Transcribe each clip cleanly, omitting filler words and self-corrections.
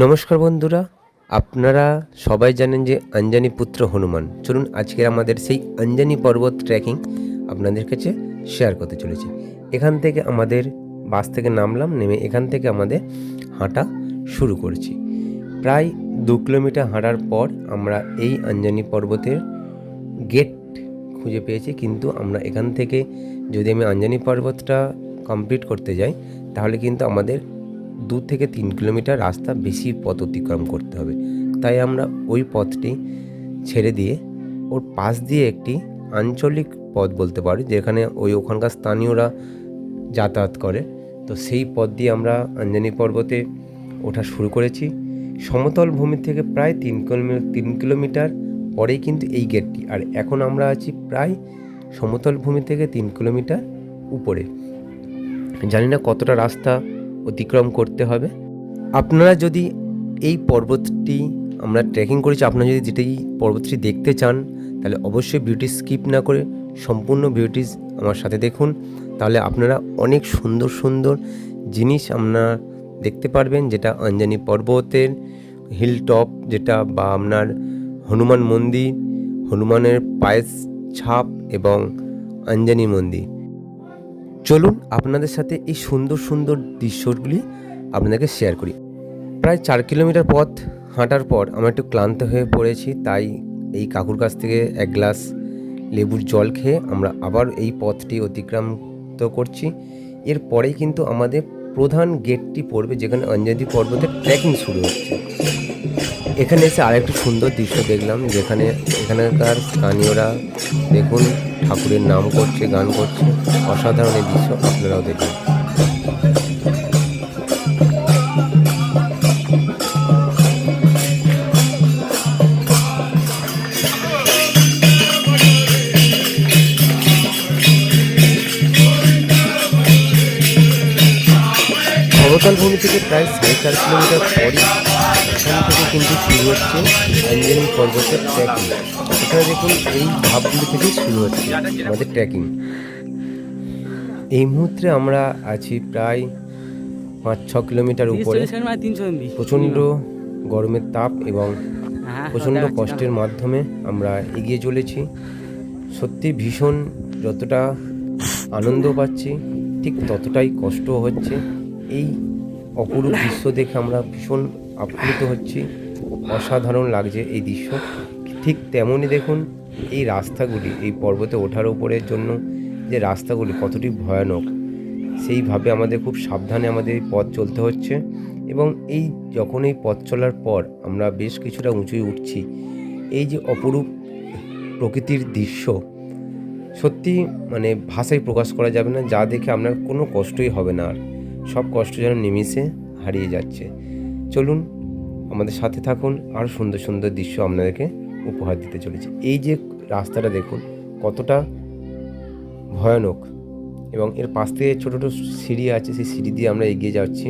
নমস্কার বন্ধুরা, আপনারা সবাই জানেন যে অঞ্জনী পুত্র হনুমান। চলুন আজকে আমাদের সেই অঞ্জনী পর্বত ট্রেকিং আপনাদের কাছে শেয়ার করতে চলেছি। এখান থেকে আমাদের বাস থেকে নামলাম, নেমে এখান থেকে আমাদের হাঁটা শুরু করছি। প্রায় 2 কিলোমিটার হাঁটার পর আমরা এই অঞ্জনী পর্বতের গেট খুঁজে পেয়েছি। কিন্তু আমরা এখান থেকে যদি আমি অঞ্জনী পর্বতটা কমপ্লিট করতে যাই, তাহলে কিন্তু আমাদের 2 থেকে 3 কিলোমিটার রাস্তা বেশি পথ অতিক্রম করতে হবে। তাই আমরা ওই পথটি ছেড়ে দিয়ে ওর পাশ দিয়ে একটি আঞ্চলিক পথ বলতে পারি, যেখানে ওখানকার স্থানীয়রা যাতায়াত করে, তো সেই পথ দিয়ে আমরা অঞ্জনী পর্বতে ওঠা শুরু করেছি। সমতল ভূমি থেকে প্রায় 3 কিলোমিটার পরেই কিন্তু এই গেটটি। আর এখন আমরা আছি প্রায় সমতল ভূমি থেকে 3 কিলোমিটার উপরে। জানি না কতটা রাস্তা অতিক্রম করতে হবে। আপনারা যদি এই পর্বতটি আমরা ট্রেকিং করেছি, আপনারা যদি যেটাই পর্বতটি দেখতে চান, তাহলে অবশ্যই ভিডিওটি স্কিপ না করে সম্পূর্ণ ভিডিওটি আমার সাথে দেখুন। তাহলে আপনারা অনেক সুন্দর সুন্দর জিনিস আপনারা দেখতে পারবেন, যেটা অঞ্জনী পর্বতের হিল টপ, যেটা বা আপনার হনুমান মন্দির, হনুমানের পায়ের ছাপ এবং অঞ্জনী মন্দির। চলুন আপনাদের সাথে এই সুন্দর সুন্দর দৃশ্যগুলি আপনাদেরকে শেয়ার করি। প্রায় 4 কিলোমিটার পথ হাঁটার পর আমরা একটু ক্লান্ত হয়ে পড়েছি, তাই এই কাকুর কাছ থেকে 1 গ্লাস লেবুর জল খেয়ে আমরা আবার এই পথটি অতিক্রান্ত করছি। এরপরেই কিন্তু আমাদের প্রধান গেটটি পড়বে, যেখানে অঞ্জনী পর্বতের ট্রেকিং শুরু হচ্ছে। এখানে এসে আরেকটি সুন্দর দৃশ্য দেখলাম, যেখানে এখানকার স্থানীয়রা দেখুন ঠাকুরের নাম করছে, গান করছে। অসাধারণ এই দৃশ্য, আপনারাও দেখুন। সমতল ভূমি থেকে প্রায় 4.5 কিলোমিটার পরই এখান থেকে কিন্তু শুরু হচ্ছে অঞ্জনী পর্বতের ট্রেকিং। এখানে দেখুন এই ধাপগুলি থেকেই শুরু হচ্ছে আমাদের ট্রেকিং। এই মুহূর্তে আমরা আছি প্রায় 5-6 কিলোমিটার উপরে। প্রচণ্ড গরমের তাপ এবং প্রচণ্ড কষ্টের মাধ্যমে আমরা এগিয়ে চলেছি। সত্যি ভীষণ, যতটা আনন্দ পাচ্ছি ঠিক ততটাই কষ্ট হচ্ছে। এই অপরূপ দৃশ্য দেখে আমরা ভীষণ আপ্লুত হচ্ছি, অসাধারণ লাগছে এই দৃশ্য। ঠিক তেমনই দেখুন এই রাস্তাগুলি, এই পর্বতে ওঠার উপরের জন্য যে রাস্তাগুলি কতটি ভয়ানক, সেইভাবে আমাদের খুব সাবধানে আমাদের এই পথ চলতে হচ্ছে। এবং এই যখন এই পথ চলার পর আমরা বেশ কিছুটা উঁচুই উঠছি, এই যে অপরূপ প্রকৃতির দৃশ্য, সত্যি মানে ভাষায় প্রকাশ করা যাবে না, যা দেখে আপনার কোনো কষ্টই হবে না, আর সব কষ্ট যেন নিমিষে হারিয়ে যাচ্ছে। চলুন আমাদের সাথে থাকুন, আরও সুন্দর সুন্দর দৃশ্য আপনাদেরকে উপহার দিতে চলেছি। এই যে রাস্তাটা দেখুন কতটা ভয়ানক, এবং এর পাশ থেকে ছোটো ছোটো সিঁড়ি আছে, সেই সিঁড়ি দিয়ে আমরা এগিয়ে যাচ্ছি।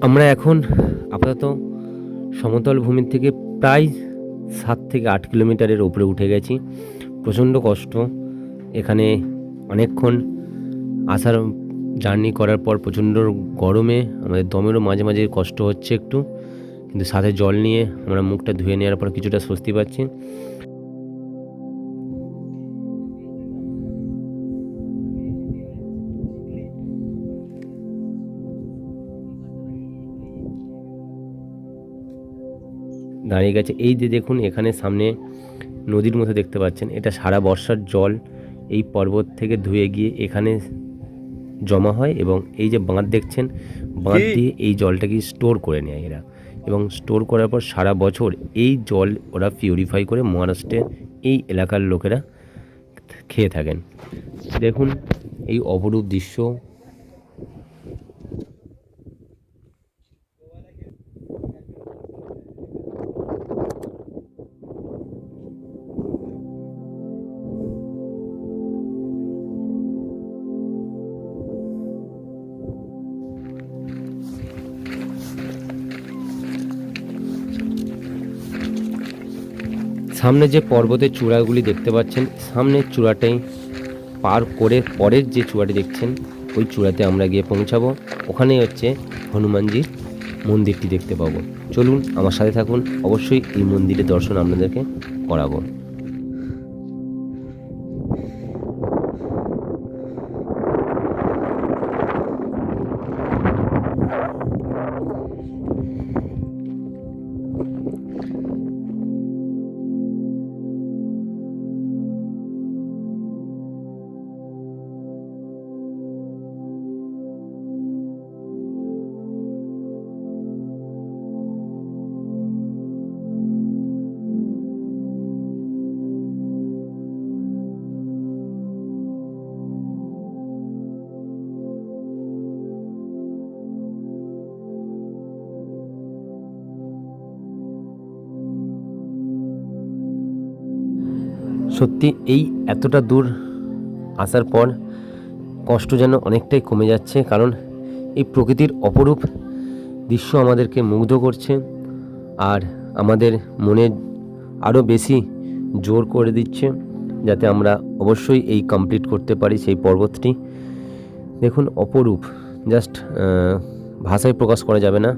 আমরা এখন আপাতত সমতল ভূমির থেকে প্রায় 7 থেকে 8 কিলোমিটারের উপরে উঠে গেছি। প্রচণ্ড কষ্ট। এখানে অনেকক্ষণ আসার জার্নি করার পর প্রচণ্ড গরমে আমাদের দমেরও মাঝে মাঝে কষ্ট হচ্ছে একটু, কিন্তু সাথে জল নিয়ে আমরা মুখটা ধুয়ে নেওয়ার পর কিছুটা স্বস্তি পাচ্ছি। দাঁড়িয়ে গেছে এই যে দেখুন, এখানে সামনে নদীর মতো দেখতে পাচ্ছেন, এটা সারা বর্ষার জল এই পর্বত থেকে ধুয়ে গিয়ে এখানে জমা হয় এবং এই যে বাঁধ দেখছেন, বাঁধ দিয়ে এই জলটাকে স্টোর করে নেয় এরা, এবং স্টোর করার পর সারা বছর এই জল ওরা পিউরিফাই করে মহারাষ্ট্রের এই এলাকার লোকেরা খেয়ে থাকেন। দেখুন এই অপরূপ দৃশ্য। সামনে যে পর্বতের চূড়াগুলি দেখতে পাচ্ছেন, সামনের চূড়াটাই পার করে পরের যে চূড়াটি দেখছেন ওই চূড়াতে আমরা গিয়ে পৌঁছাবো। ওখানেই হচ্ছে হনুমানজির মন্দিরটি দেখতে পাবো। চলুন আমার সাথে থাকুন, অবশ্যই এই মন্দিরের দর্শন আপনাদেরকে করাবো। সত্যি এই এতটা দূর আসার পর কষ্ট যেন অনেকটাই কমে যাচ্ছে, কারণ এই প্রকৃতির অপরূপ দৃশ্য আমাদেরকে মুগ্ধ করছে আর আমাদের মনে আরও বেশি জোর করে দিচ্ছে যাতে আমরা অবশ্যই এই কমপ্লিট করতে পারি সেই পর্বতটি। দেখুন অপরূপ, জাস্ট ভাষায় প্রকাশ করা যাবে না।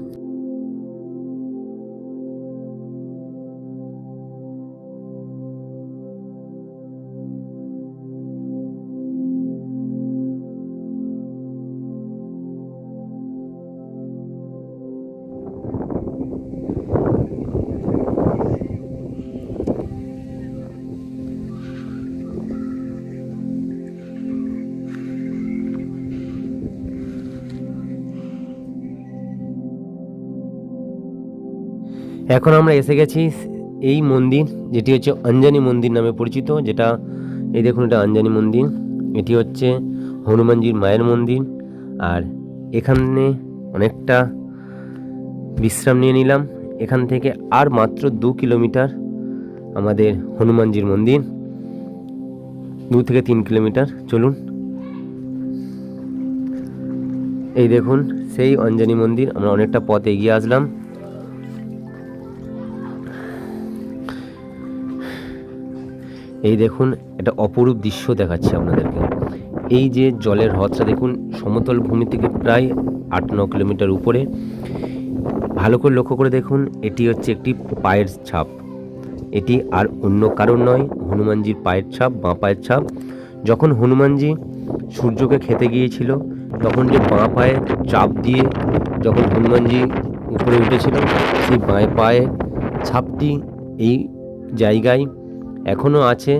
এখন আমরা এসে গেছি এই মন্দির, যেটি হচ্ছে অঞ্জনী মন্দির নামে পরিচিত। যেটা এই দেখুন, এটা অঞ্জনী মন্দির, এটি হচ্ছে হনুমানজির মায়ের মন্দির। আর এখানে অনেকটা বিশ্রাম নিয়ে নিলাম। এখান থেকে আর মাত্র 2 কিলোমিটার আমাদের হনুমানজির মন্দির, 2 থেকে 3 কিলোমিটার। চলুন, এই দেখুন সেই অঞ্জনী মন্দির। আমরা অনেকটা পথ এগিয়ে আসলাম। এই দেখুন একটা অপরূপ দৃশ্য দেখাচ্ছে আপনাদেরকে। এই যে জলের হ্রদটা দেখুন, সমতল ভূমি থেকে প্রায় 8-9 কিলোমিটার উপরে। ভালো করে লক্ষ্য করে দেখুন, এটি হচ্ছে একটি পায়ের ছাপ। এটি আর অন্য কারণ নয়, হনুমানজির পায়ের ছাপ, বাঁ পায়ের ছাপ। যখন হনুমানজি সূর্যকে খেতে গিয়েছিল, তখন যে বাঁ পায়ে চাপ দিয়ে যখন হনুমানজি উপরে উঠেছিল, সেই বাঁ পায়ে ছাপটি এই জায়গায় এখনও আছে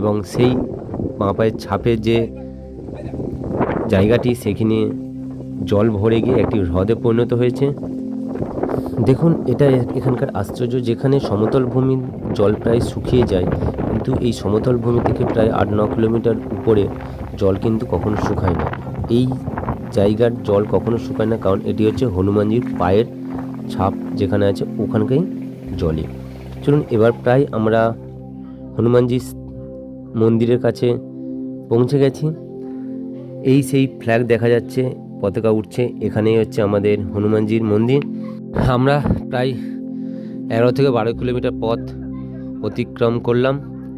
এবং সেই বাঁ পায়ের ছাপের যে জায়গাটি, সেখানে জল ভরে গিয়ে একটি হ্রদে পরিণত হয়েছে। দেখুন এটা এখানকার আশ্চর্য, যেখানে সমতল ভূমির জল প্রায় শুকিয়ে যায়, কিন্তু এই সমতল ভূমি থেকে প্রায় 8-9 কিলোমিটার উপরে জল কিন্তু কখনো শুকায় না। এই জায়গার জল কখনো শুকায় না, কারণ এটি হচ্ছে হনুমানজির পায়ের ছাপ যেখানে আছে, ওখানকাই জলে। চলুন এবার প্রায় আমরা হনুমানজি মন্দিরের কাছে পৌঁছে গেছি। এই সেই ফ্ল্যাগ দেখা যাচ্ছে, পতাকা উঠছে, এখানেই হচ্ছে আমাদের হনুমানজির মন্দির। আমরা প্রায় 11 থেকে 12 কিলোমিটার পথ অতিক্রম করলাম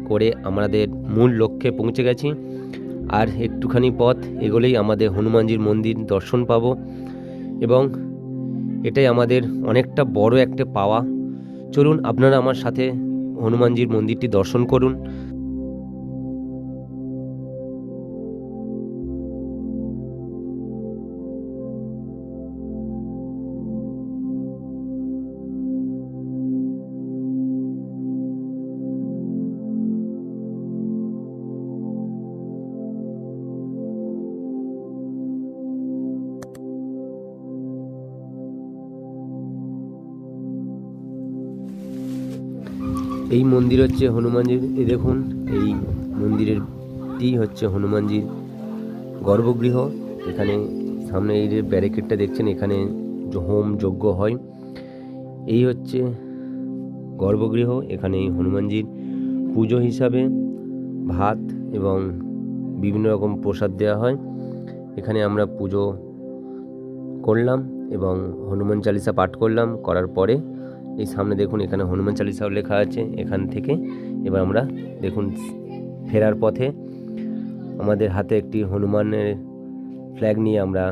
করে আমাদের মূল লক্ষ্যে পৌঁছে গেছি। আর একটুখানি পথ এগোলেই আমাদের হনুমানজির মন্দির দর্শন পাবো, এবং এটাই আমাদের অনেকটা বড় একটা পাওয়া। চলুন আপনারা আমার সাথে হনুমানজির মন্দিরটি দর্শন করুন। এই মন্দির হচ্ছে হনুমানজির। এই দেখুন, এই মন্দিরেরটি হচ্ছে হনুমানজির গর্ভগৃহ। এখানে সামনে এই যে ব্যারিকেডটা দেখছেন, এখানে হোম যজ্ঞ হয়। এই হচ্ছে গর্ভগৃহ। এখানে হনুমানজির পুজো হিসাবে ভাত এবং বিভিন্ন রকম প্রসাদ দেওয়া হয়। এখানে আমরা পুজো করলাম এবং হনুমান চালিসা পাঠ করলাম। করার পরে এই সামনে দেখুন, এখানে হনুমান চালিসাও লেখা আছে। এখান থেকে এবার আমরা দেখুন ফেরার পথে আমাদের হাতে একটি হনুমানের ফ্ল্যাগ নিয়ে আমরা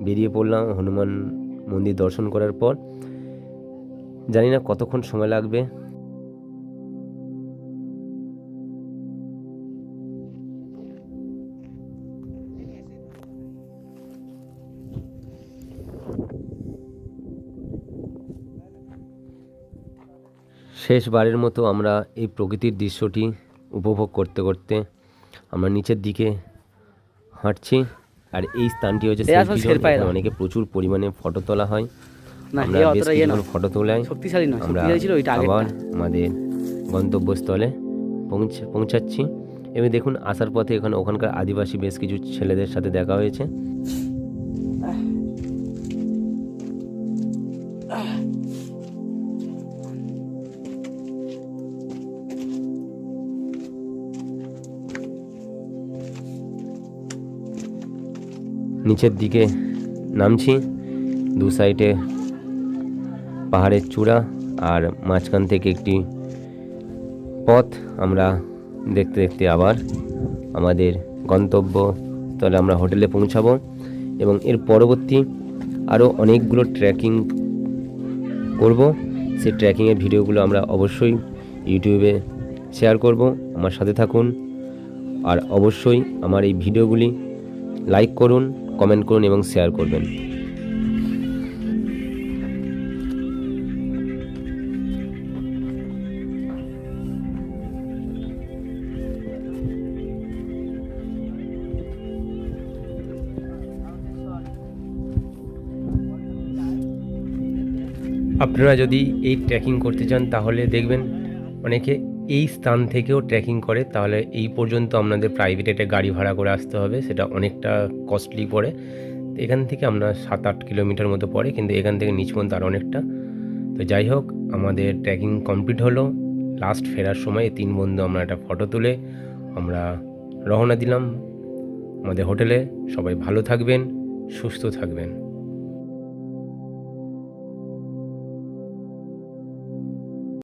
বেরিয়ে পড়লাম হনুমান মন্দির দর্শন করার পর। জানি না কতক্ষণ সময় লাগবে। শেষবারের মতো আমরা এই প্রকৃতির দৃশ্যটি উপভোগ করতে করতে আমরা নিচের দিকে হাঁটছি। আর এই স্থানটি হচ্ছে অনেকে প্রচুর পরিমাণে ফটো তোলা হয়। আমরা বেশ কিছুক্ষণ ফটো তোলাই আমরা আবার আমাদের গন্তব্যস্থলে পৌঁছাচ্ছি। এবং দেখুন আসার পথে ওখানকার আদিবাসী বেশ কিছু ছেলেদের সাথে দেখা হয়েছে। নিচের দিকে নামছি। দু সাইডে পাহাড়ের চূড়া আর মাঝখান থেকে একটি পথ। আমরা দেখতে দেখতে আবার আমাদের গন্তব্যস্থলে আমরা হোটেলে পৌঁছাবো, এবং এর পরবর্তী আরও অনেকগুলো ট্রেকিং করব। সেই ট্রেকিংয়ের ভিডিওগুলো আমরা অবশ্যই ইউটিউবে শেয়ার করব। আমার সাথে থাকুন, আর অবশ্যই আমার এই ভিডিওগুলি লাইক করুন, কমেন্ট করুন এবং শেয়ার করবেন। আপনারা যদি এই ট্রেকিং করতে চান তাহলে দেখবেন অনেকে এই স্থান থেকেও ট্রেকিং করে। তাহলে এই পর্যন্ত আপনাদের প্রাইভেট একটা গাড়ি ভাড়া করে আসতে হবে, সেটা অনেকটা কস্টলি পড়ে। তো এখান থেকে আমরা 7-8 কিলোমিটার মতো পড়ে, কিন্তু এখান থেকে নিচ পর্যন্ত আরও অনেকটা। তো যাই হোক, আমাদের ট্রেকিং কমপ্লিট হলো। লাস্ট ফেরার সময় 3 বন্ধু আমরা একটা ফটো তুলে আমরা রওনা দিলাম আমাদের হোটেলে। সবাই ভালো থাকবেন, সুস্থ থাকবেন।